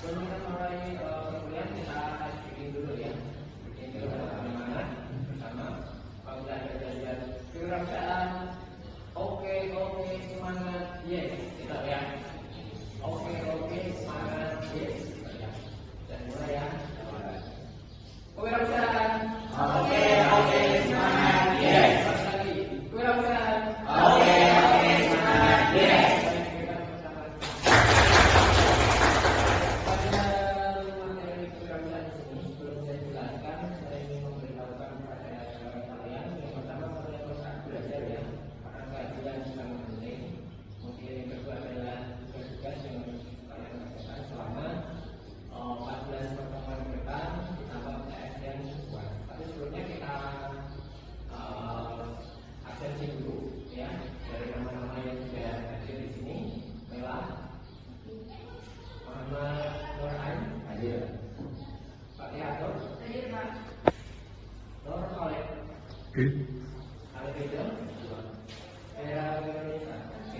Sebelum kita mulai perkuliahan kita bikin dulu ya. Bikin dulu bagaimana bersama. Apabila ada belajar kewirausahaan, oke semangat, yes, kita ya. Oke semangat, yes. Dan mulai ya. Kewirausahaan. Oke semangat, yes. Lagi. Kewirausahaan. Oke semangat, yes.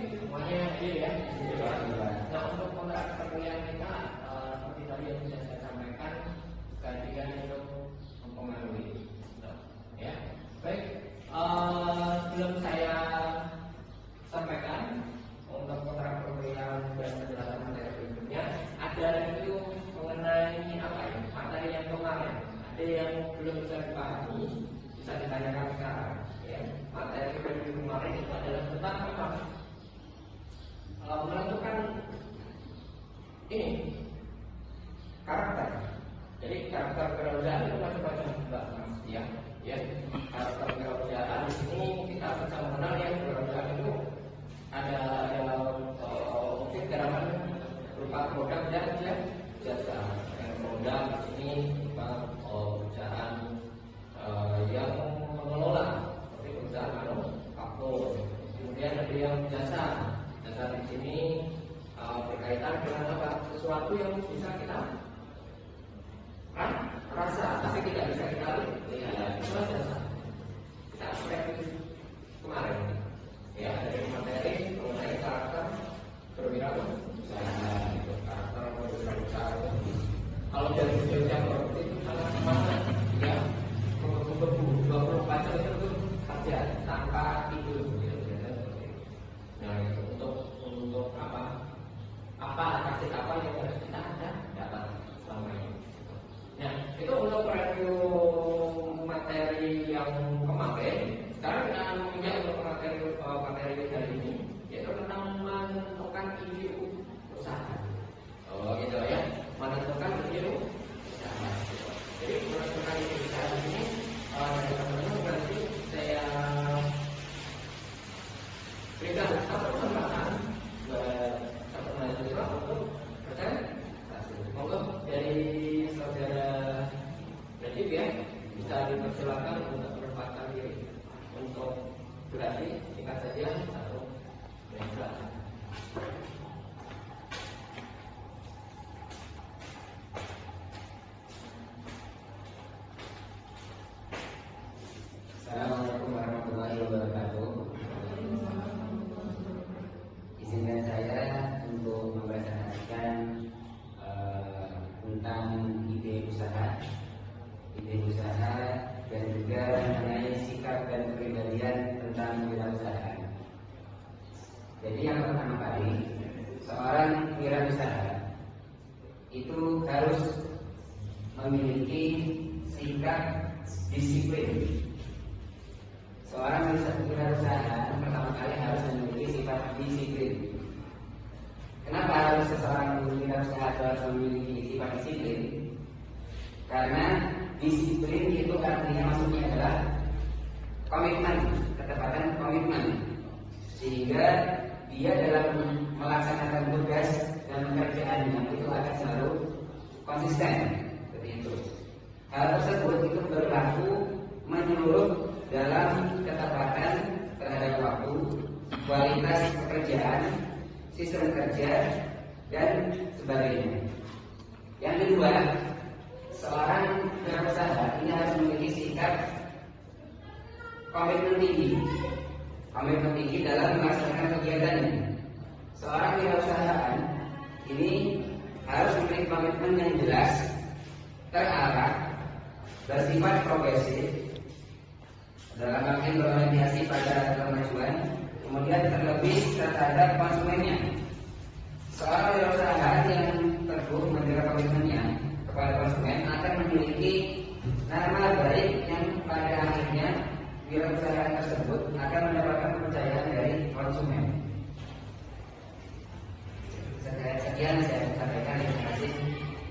Semuanya hadir ya. Nah, untuk kontrak perkuliahan kita seperti tadi yang sudah saya sampaikan, gajian itu mempengaruhi. Ya, baik. Sebelum saya sampaikan untuk kontrak perkuliahan dan penjelasan materi berikutnya, ada review mengenai apa ya? Materi yang kemarin. Ada yang belum saya pahami, bisa ditanyakan sekarang. Ya, materi review kemarin itu adalah tentang apa? Menentukan ini karakter. Jadi karakter kewirausahaan itu macam-macam juga, Mas. Ya. Karakter kewirausahaan di sini kita bisa mengenal yang kewirausahaan itu ada objek gerakan berupa produk dan jasa. Yang produk di sini berupa perusahaan yang mengelola seperti perusahaan manufaktur. Kemudian ada yang jasa. Jasa di sini berkaitan dengan apa? Sesuatu yang bisa kita rasa, tapi tidak bisa kita lihat. Itu jasa. Kita seperti kemarin. Ya, dari materi mengenai karakter berwirausaha, karakter berwirausaha. Kalau dari kerja produktif itu sangat ya, berburu 24 jam itu kerja tanpa tidur. Nah, untuk apa yang harus kita dapat selama ini. Nah, itu untuk review materi yang kemarin. Sekarang kita akan menginjak untuk materi hari ini, yaitu tentang menentukan ide usaha. Gitu ya, menentukan ide usaha. Jadi menentukan ide usaha ini dari teman-teman nanti saya berikan satu kesempatan satu mahasiswa untuk presentasi. Monggo dari saudara Najib ya, bisa dipersilakan untuk menempatkan diri untuk durasi singkat saja 1 menit. Assalamualaikum warahmatullahi wabarakatuh. Izinkan saya untuk mempresentasikan tentang ide usaha dan juga mengenai sikap dan kepribadian tentang wirausaha. Jadi yang pertama kali, seorang wirausaha itu harus memiliki sikap disiplin. Seorang wirausaha pertama kali harus memiliki sifat disiplin. Kenapa harus seseorang wirausaha harus memiliki sifat disiplin? Karena disiplin itu artinya maksudnya adalah komitmen, ketepatan komitmen, sehingga dia dalam melaksanakan tugas dan pekerjaannya itu akan selalu konsisten. Seperti itu. Hal tersebut itu berlaku menyeluruh dalam ketepatan terhadap waktu, kualitas pekerjaan, sistem kerja, dan sebagainya. Yang kedua, seorang wirausaha ini harus memiliki sikap komitmen tinggi dalam melaksanakan kegiatannya. Seorang wirausahaan ini harus memiliki komitmen yang jelas, terarah, bersifat progresif, dalam artian berorientasi pada kemajuan, kemudian terlebih terhadap konsumennya. Seorang wirausaha yang teguh menjaga komitmennya kepada konsumen akan memiliki nama baik yang pada akhirnya wirausaha tersebut akan mendapatkan kepercayaan dari konsumen. Sekian saya sampaikan. Terima kasih.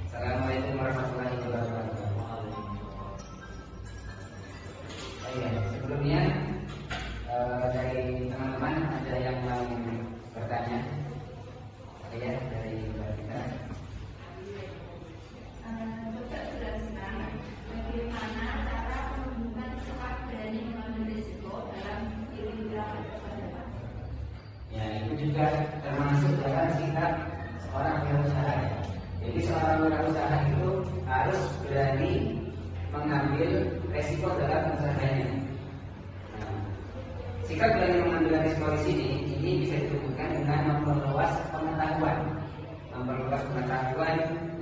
Assalamualaikum warahmatullahi wabarakatuh. Sebelumnya dari teman-teman ada yang mau bertanya? Ya, dari Mbak Rita. Bapak jelaskan bagaimana cara menunjukkan sikap berani mengambil risiko dalam diri kita. Ya, itu juga termasuk dalam sikap seorang wirausaha. Jadi seorang wirausaha itu harus berani mengambil resiko dalam usahanya. Nah, sikap berani mengambil resiko di sini ini bisa ditunjukkan dengan memperluas pengetahuan,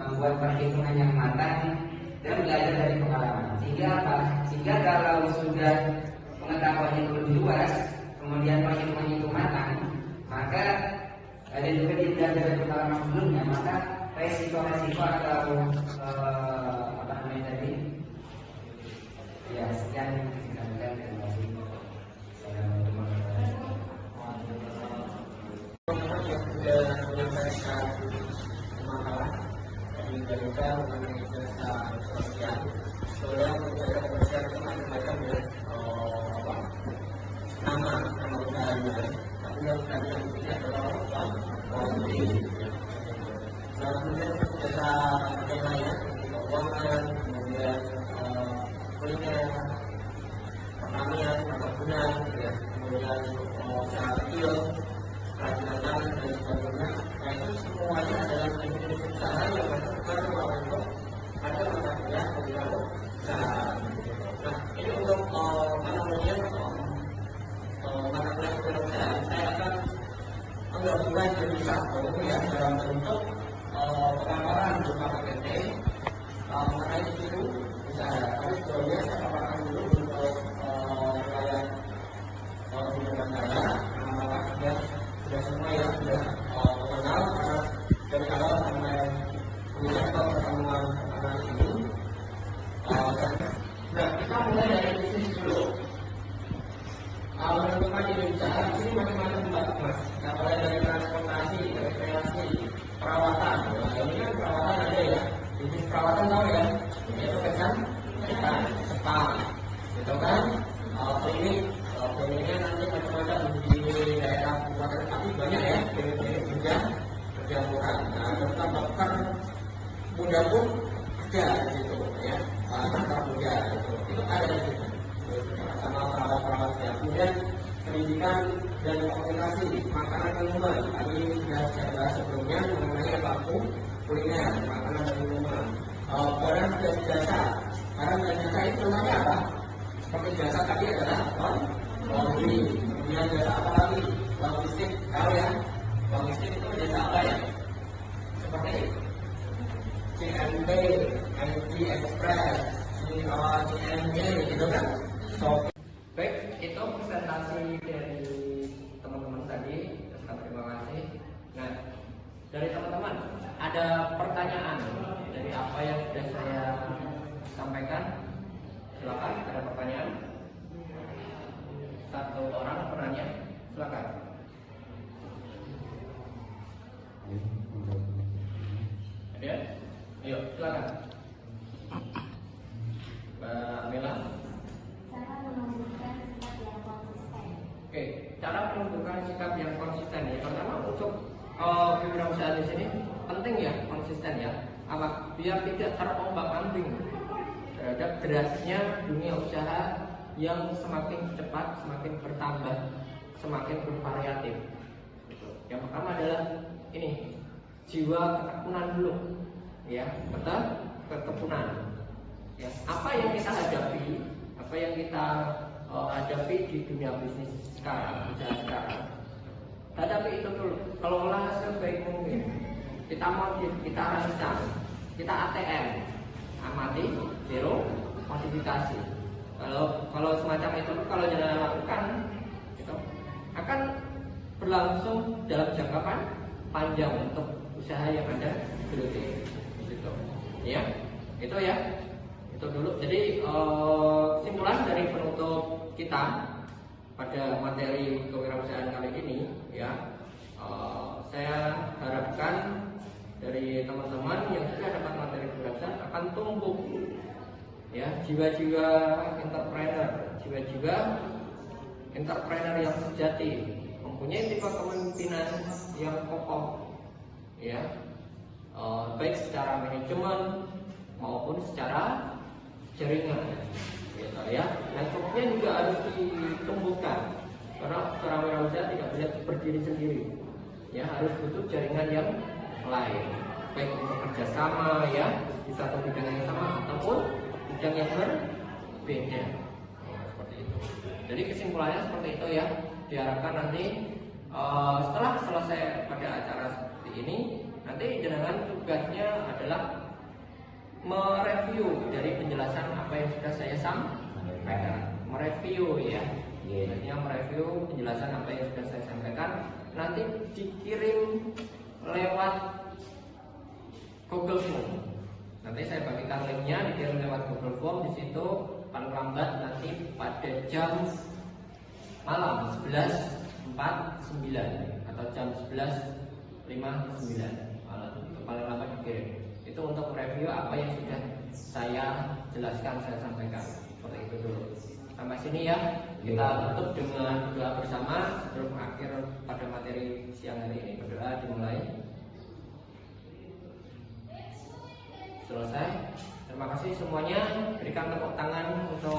membuat perhitungan yang matang dan belajar dari pengalaman. Sehingga apa? Sehingga kalau sudah pengetahuan itu lebih luas, kemudian perhitungan itu matang, maka dan juga dia belajar dari pengalaman sebelumnya, maka resiko-resiko atau apa namanya tadi? Ya, sekian terima kasih. Assalamualaikum Kita mulai dari bisnis dulu. Menentukan ide usaha di sini macam-macam mbak, mas. Nah, mulai dari transportasi, rekreasi, perawatan. Nah, ini kan perawatan ada ya. Bisnis perawatan tahu ya? Itu kan spa, gitu kan? Kliniknya nanti macam-macam di daerah kabupaten kami banyak ya. Klinik kerja murah. Nah, tentang dokter muda pun ada gitu ya. Dokter muda itu ada di situ. Sama perawat-perawatnya. Kemudian pendidikan dan komunikasi, makanan dan minuman. Tadi sudah saya bahas sebelumnya mengenai lampu kuliner, makanan dan minuman. Barang dan jasa. Barang dan jasa itu contohnya apa? Seperti jasa tadi adalah laundry. Kemudian jasa apa lagi? Logistik. Tahu ya? Logistik itu jasa apa ya? Seperti CMP, MT Express, CMJ, gitu kan? Baik, itu presentasi dari teman-teman tadi. Terima kasih. Nah, dari teman-teman ada pertanyaan dari apa yang sudah saya sampaikan? Silakan, ada pertanyaan? Satu orang penanya, silakan. Ada? Ayo, silakan. Mbak Mela. Oke, cara menentukan sikap yang konsisten ya. Pertama untuk wirausaha di sini penting ya konsisten ya. Apa? Biar tidak terombak-ambing terhadap derasnya dunia usaha yang semakin cepat, semakin bertambah, semakin bervariatif. Yang pertama adalah ini jiwa ketekunan dulu, ya, betul, ketekunan. Ya, apa yang kita hadapi, apa yang kita hadapi di dunia bisnis sekarang, usaha sekarang, hadapi itu dulu, kelola sebaik mungkin. kita modif, kita rancang, kita ATM, amati, zero, modifikasi. Kalau semacam itu, kalau jangan lakukan, itu akan berlangsung dalam jangka panjang untuk usaha yang Anda geluti. Gitu. Ya, itu ya. Itu dulu. Jadi kesimpulan dari penutup kita pada materi kewirausahaan kali ini, ya, saya harapkan dari teman-teman yang sudah dapat materi kewirausahaan akan tumbuh, ya, jiwa-jiwa entrepreneur yang sejati, mempunyai tipe kepemimpinan yang kokoh, ya, baik secara manajemen maupun secara jaringan, gitu ya. Networknya juga harus ditumbuhkan, karena seorang wirausaha tidak boleh berdiri sendiri, ya, harus butuh jaringan yang lain, baik untuk kerjasama, ya, di satu bidang yang sama ataupun bidang yang berbeda. Seperti itu. Jadi kesimpulannya seperti itu, ya. Diharapkan nanti setelah selesai pada acara seperti ini, nanti jenengan tugasnya adalah mereview dari penjelasan apa yang sudah saya sampaikan. Mereview, ya. Artinya mereview penjelasan apa yang sudah saya sampaikan. Nanti dikirim lewat Google Form. Nanti saya bagikan linknya, dikirim lewat Google Form. Di situ paling lambat nanti pada jam malam 11.49 atau jam 11.59 malam. Itu paling lambat dikirim. Itu untuk review apa yang sudah saya jelaskan, saya sampaikan. Seperti itu dulu. Sampai sini, ya. Kita tutup dengan doa bersama sebelum akhir pada materi siang hari ini. Berdoa dimulai. Selesai. Terima kasih semuanya. Berikan tepuk tangan untuk